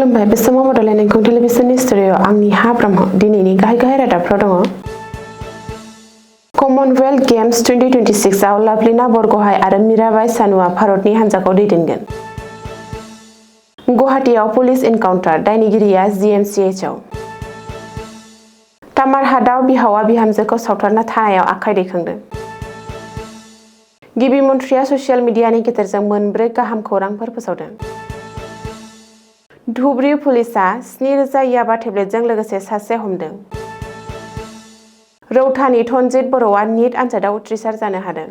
खुलुमबाय बे समाव बड'लेण्ड एंखं टेलिभिजननि स्टुडिअ आंनि हा ब्रह्म दिनैनि गाहाय रादाबफ्राव दङ। कमनवेल्थ गेम्स 2026 आव लाभलिना बरग'हाइ आरो मीराबाई चानुआ भारतनि हान्जाखौ दैदेनगोन। गुवाहाटीआव पुलिस एनकाउन्टार, दायनिगिरिया जीएमसीएचआव। तामारहाटआव बिहावा बिहामजोखौ सावथारना थानायाव आखाइ दैखांदों। गिबि मन्थ्रिया ससियेल मिडियानि गेजेरजों मोनब्रै गाहाम खौरांफोर फोसावदों। धुबरी पुलिसआ 7,000 याबा टेब्लेटजों लोगोसे सासे हमदों। रौतानि तनजित बर'आ नीट आनजादाव उथ्रिसार जानो हादों।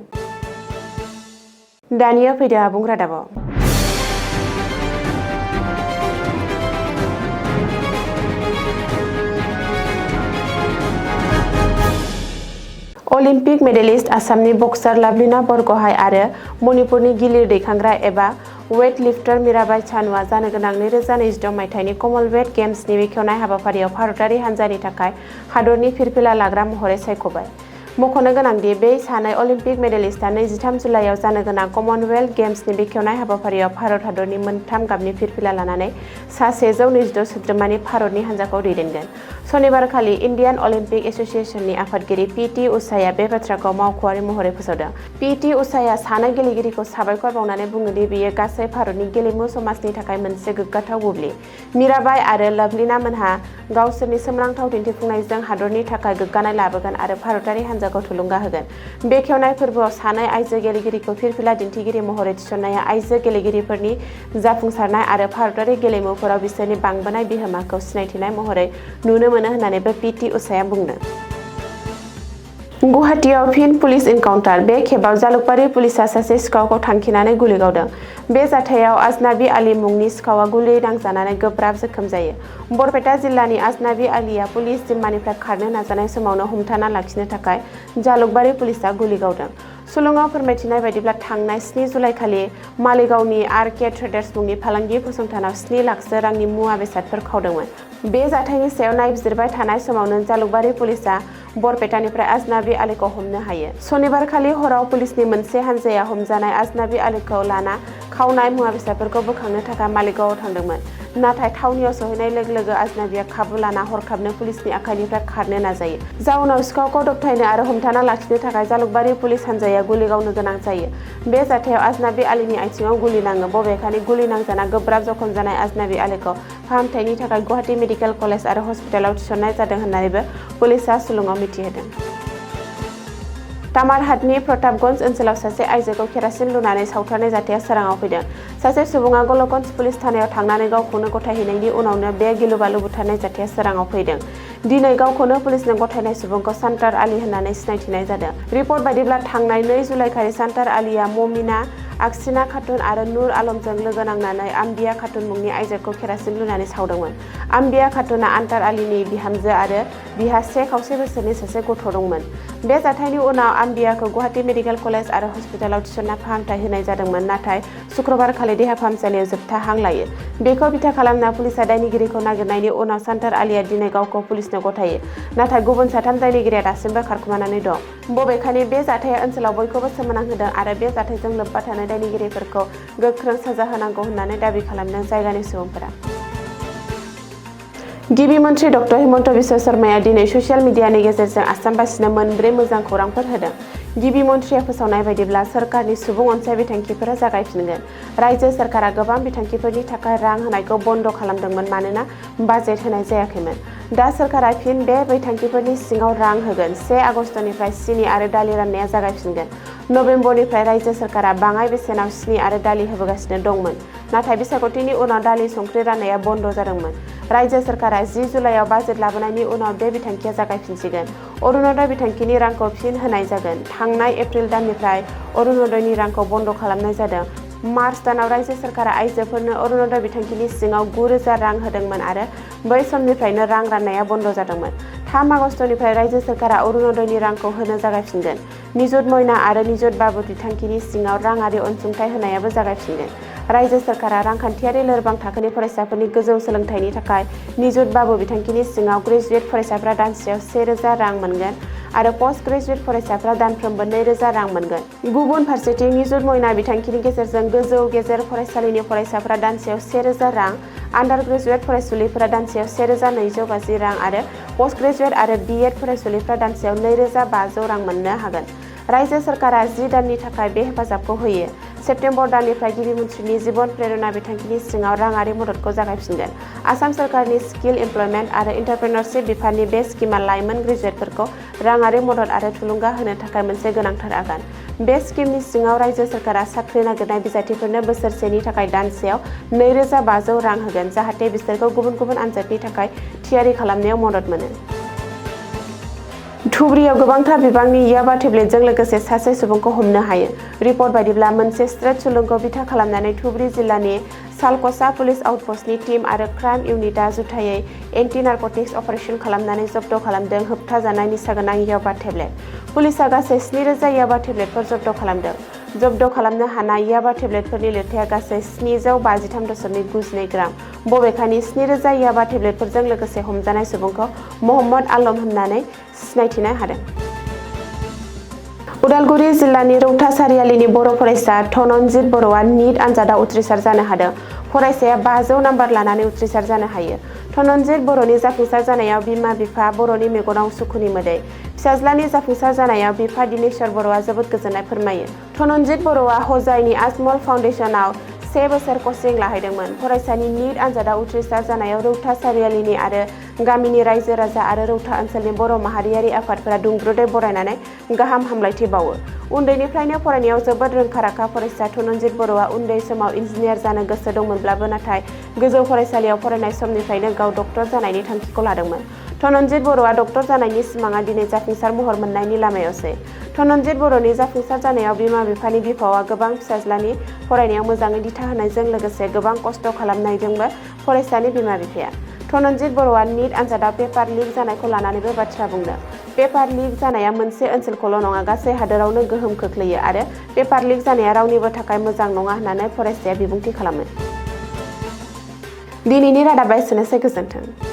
दानिया फैदो आबुं रादाबाव। अलिम्पिक मेडेलिस्ट आसामनि बक्सार लाभलिना बरग'हाइ आरो मणिपुरनि गिलिर दैखांग्रा एबा वेटलिफ्टार मीराबाई चानुआ जानो गोनां 2026 मायथाइनि कमनवेल्थ गेम्सनि बेखेवनाय हाबाफारियाव भारतारि हान्जानि थाखाय हादरनि फिरफिला लाग्रा महरै सायख'बाय। मख'नो गोनांदि बे सानै अलिम्पिक मेडेलिस्टआ 23 जुलाइआव जानो गोनां कमनवेल्थ गेम्सनि बेखेवनाय हाबाफारियाव भारत हादरनि मोनथाम गाबनि फिरफिला लानानै सा 126 सोद्रोमानि भारतनि हान्जाखौ दैदेनगोन। सनिबारखालि इन्डियान अलिम्पिक एस'सिएशननि आफादगिरि पि.टि. उषाया बे बाथ्राखौ मावख'आरि महरै फोसावदों। पि.टि. उषाया सानै गेलेगिरिखौ साबायखर बावनानै बुङोदि बेयो गासै भारतनि गेलेमु समाजनि थाखाय मोनसे गोग्गाथाव बुब्लि। मीराबाई आरो लाभलिना मोनहा गावसोरनि सोमोनांथाव दिन्थिफुंनायजों हादरनि थाखाय गोग्गानाय लाबोगोन आरो भारतारि हान्जाखौ थुलुंगा होगोन। बेखेवनाय फोरबोआव सानै आइजो गेलेगिरिखौ फिरफिला दिन्थिगिरि महरै थिसननाया आइजो गेलेगिरिफोरनि जाफुंसारनाय आरो भारतारि गेलेमुफोराव बिसोरनि बांबोनाय बिहोमाखौ सिनायथिनाय महरै नुनो मोनो होननानैबो पि.टि. उषाया बुंदों। गुवाहाटीआव फिन पुलिस एनकाउन्टार, बे खेबाव जालुकबारि पुलिसआ सासे सिखावखौ थांखिनानै गुलि गावदों। बे जाथायाव आजनाबी आली मुंनि सिखावआ गुलि नांजानानै गोब्राब जोखोम जायो। बरपेटा जिल्लानि आजनाबी आलीया पुलिस जिम्मानिफ्राय खारनो नाजानाय समावनो हमथाना लाखिनो थाखाय जालुकबारि पुलिसआ गुलि गावदों। सुलुङाव फोरमायथिनाय बायदिब्ला थांनाय 7 जुलाइखालि मालिगावनि आर.के. ट्रेडार्स मुंनि फालांगि फसंथानाव 7 लाखसो रांनि मुवा बेसादफोर खावदोंमोन। बे जाथायनि सायाव नायबिजिरबाय थानाय समावनो जालुकबारि पुलिसआ बरपेटानिफ्राय आजनाबी आलीखौ हमनो हायो। सनिबारखालि हराव पुलिसनि मोनसे हानजाया हमजानाय आजनाबी आलीखौ लाना खावनाय मुवा बेसादफोरखौ बोखांनो थाखाय मालिगावआव थांदोंमोन। नाथाय थावनियाव सहैनाय लोगो लोगो आजनाबीआ खाबु लाना हरखाबनो पुलिसनि आखाइनिफ्राय खारनो नाजायो। जाउनाव सिखावखौ दबथायनो आरो हमथाना लाखिनो थाखाय जालुकबारि पुलिस हानजाया गुलि गावनो गोनां जायो। बे जाथायाव आजनाबी आलीनि आथिङाव गुलि नाङो। बबेखानि गुलि नांजाना गोब्राब जखम जानाय आजनाबी आलीखौ फाहामथायनि थाखाय गुवाहाटी मेडिकेल कलेज आरो हस्पिटालाव थिसननाय जादों होननानैबो पुलिसआ सुलुङाव मिथिहोदों। तामारहाटनि प्रतापगन्ज ओनसोलाव सासे आइजोखौ केरासिन लुनानै सावथारनाय जाथाया सोराङाव फैदों। सासे सुबुङा गलकगन्ज पुलिस थानायाव थांनानै गावखौनो गथायहैनायनि उनावनो बे गिलु-बालु बुथारनाय जाथाया सोराङाव फैदों। दिनै गावखौनो पुलिसनो गथायनाय सुबुंखौ सान्तार आली होननानै सिनायथिनाय जादों। रिपर्ट बायदिब्ला थांनाय 2 जुलाइखालि सान्तार आलीया ममिना आक्सिना खातुन आरो नुर आलमजों लोगो नांनानै आम्बिया खातुन मुंनि आइजोखौ केरासिन लुनानै सावदोंमोन। आम्बिया खातुनआ आन्तार आलीनि बिहामजो आरो बिहा 1 खावसे बोसोरनि सासे गथ' दंमोन। बे जाथायनि उनाव आम्बियाखौ गुवाहाटी मेडिकेल कलेज आरो हस्पिटालाव थिसनना फाहामथाय होनाय जादोंमोन, नाथाय शुक्रबारखालि देहा फाहामसालियाव जोबथा हां लायो। बेखौ बिथा खालामना पुलिसआ दायनिगिरिखौ नागिरनायनि उनाव सान्तार आलीया दिनै गावखौ पुलिसनो गथायो। नाथाय गुबुन 3 दायनिगिरिया दासिमबो खारखोमानानै दं। बबेखानि बे जाथाया ओनसोलाव बयखौबो सोमोनांहोदों आरो बे जाथायजों लोब्बा थानाय दायनिगिरिफोरखौ गोख्रों साजा होनांगौ होननानै दाबि खालामदों जायगानि सुबुंफोरा। गिबि मन्थ्रि ड. हिमन्त बिश्व शर्माया दिनै ससियेल मिडियानि गेजेरजों आसामबासिनो मोनब्रै मोजां खौरांफोर होदों। गिबि मन्थ्रिया फोसावनाय बायदिब्ला सोरखारनि सुबुं अनसाय बिथांखिफोरा जागायफिनगोन। रायजो सोरखारा गोबां बिथांखिफोरनि थाखाय रां होनायखौ बन्द' खालामदोंमोन मानोना बाजेट होनाय जायाखैमोन। दा सोरखारा फिन बे बिथांखिफोरनि सिङाव रां होगोन। 1 आगस्तनिफ्राय सिनि आरो दालि राननाया जागायफिनगोन। नबेम्बरनिफ्राय रायजो सोरखारा बाङाइ बेसेनाव सिनि आरो दालि होबोगासिनो दंमोन, नाथाय बिसायख'थिनि उनाव दालि संख्रि राननाया बन्द' जादोंमोन। रायजो सोरखारा 10 जुलाइआव बाजेट लाबोनायनि उनाव बे बिथांखिया जागायफिनसिगोन। अरुणोदय बिथांखिनि रांखौ फिन होनाय जागोन। थांनाय एप्रिल दाननिफ्राय अरुणोदयनि रांखौ बन्द' खालामनाय जादों। मार्च दानाव रायजो सोरखारा आइजोफोरनो अरुणोदय बिथांखिनि सिङाव 9,000 रां होदोंमोन आरो बै समनिफ्रायनो रां राननाया बन्द' जादोंमोन। 3 आगस्तनिफ्राय रायजो सोरखारा अरुणोदयनि रांखौ होनो जागायफिनगोन। निजुत मयना आरो निजुत बाबु बिथांखिनि सिङाव राङारि अनसुंथाइ होनायाबो जागायफिनगोन। रायजो सोरखारा रांखान्थियारि लोरबां थाखोनि फरायसाफोरनि गोजौ सोलोंथाइनि थाखाय निजुत बाबु बिथांखिनि सिङाव ग्रेजुवेट फरायसाफ्रा दानसेयाव 1,000 रां मोनगोन आरो पस्ट ग्रेजुवेट फरायसाफ्रा दानफ्रोमबो 2,000 रां मोनगोन। गुबुन फारसेथिं निजुत मयना बिथांखिनि गेजेरजों गोजौ गेजेर फरायसालिनि फरायसाफ्रा दानसेयाव 1,000 रां आन्डार ग्रेजुवेट फरायसुलिफोरा दानसेयाव 1250 रां आरो पस्ट ग्रेजुवेट आरो BEd फरायसुलिफोरा दानसेयाव 2500 रां मोननो हागोन। रायजो सोरखारा 10 दाननि थाखाय बे हेफाजाबखौ होयो। सेप्तेम्बर दाननिफ्राय गिबि मन्थ्रिनि जीवन प्रेरणा बिथांखिनि सिङाव राङारि मददखौ जागायफिनगोन। आसाम सोरखारनि स्किल इमप्लयमेन्ट आरो एन्टारप्रेन्योरशिप बिफाननि बे स्किमआ लाइमोन ग्रेजुवेटफोरखौ राङारि मदद आरो थुलुंगा होनो थाखाय मोनसे गोनांथार आगान। बे स्किमनि सिङाव रायजो सोरखारा साख्रि नागिरनाय बिजाथिफोरनो बोसोरसेनि थाखाय दानसेयाव 2500 रां होगोन जाहाथे बिसोरखौ गुबुन गुबुन आनजादनि थाखाय थियारि खालामनायाव मदद मोनो। धुबुरीयाव गोबांथार बिबांनि याबा टेब्लेटजों लोगोसे सासे सुबुंखौ हमनो हायो। रिपर्ट बायदिब्ला मोनसे स्ट्रेट सुलुंखौ बिथा खालामनानै धुबुरी जिल्लानि सालकसा पुलिस आउटपस्टनि टीम आरो क्राइम इउनिटआ जुथायै एन्टि नारकटिक्स अपारेशन खालामनानै जब्द खालामदों होबथाजानाय निसागोनां याबा टेब्लेट। पुलिसआ गासै 7000 याबा टेब्लेटफोर जब्द खालामदों। जब्द खालामनो हानाय याबा टेब्लेटफोरनि लिरथाया गासै 753.92 ग्राम। बबेखानि 7000 याबा टेब्लेटफोरजों लोगोसे हमजानाय सुबुंखौ मोहम्मद आलम होननानै सिनायथिनो हादों। उदालगुरि जिल्लानि रौता सारियालिनि बर' फरायसा धनन्जित बर'आ नीट आनजादाव उथ्रिसार जानो हादों। फरायसाया 500 नाम्बार लानानै उथ्रिसार जानो हायो। धनन्जित बर'नि जाफुंसार जानायाव बिमा-बिफा बर'नि मेगनाव सुखुनि मोदै। फिसाज्लानि जाफुंसार जानायाव बिफा दिनेश्वर बर'आ जोबोद गोजोननाय फोरमायो। धनन्जित बर'आ हजाइनि आजमल फाउन्डेसनाव 1 बोसोर कचिं लाहैदोंमोन। फरायसानि नीट आनजादाव उथ्रिसार जानायाव रौता सारियालिनि आरो गामिनि रायजो राजा आरो रौता ओनसोलनि बर' माहारियारि आफादफोरा दुंब्रुदै बरायनानै गाहाम हामलायथि बावो। उन्दैनिफ्रायनो फरायनायाव जोबोद रोंखा-राखा फरायसा धनन्जित बर'आ उन्दै समाव इन्जिनियार जानो गोसो दंमोनब्लाबो नाथाय गोजौ फरायसालियाव फरायनाय समनिफ्रायनो गाव डक्टर जानायनि थांखिखौ लादोंमोन। धनन्जित बर'आ डक्टर जानायनि सिमाङा दिनै जाफुंसार महर मोननायनि लामायावसै। धनन्जित बर'नि जाफुंसार जानायाव बिमा-बिफानि बिफावआ गोबां फिसाज्लानि फरायनायाव मोजाङै दिथा होनायजों लोगोसे गोबां खस्थ' खालामनायजोंबो फरायसानि बिमा-बिफाया। धनन्जित बर'आ नीट आनजादाव पेपार लिक जानायखौ लानानैबो बाथ्रा बुंदों। पेपार लिक जानाया मोनसे ओनसोलखौल' नङा गासै हादोरावनो गोहोम खोख्लैयो आरो पेपार लिक जानाया रावनिबो थाखाय मोजां नङा होननानै फरायसाया बिबुंथि खालामो। दिनैनि रादाबा एसेनोसै, गोजोन्थों।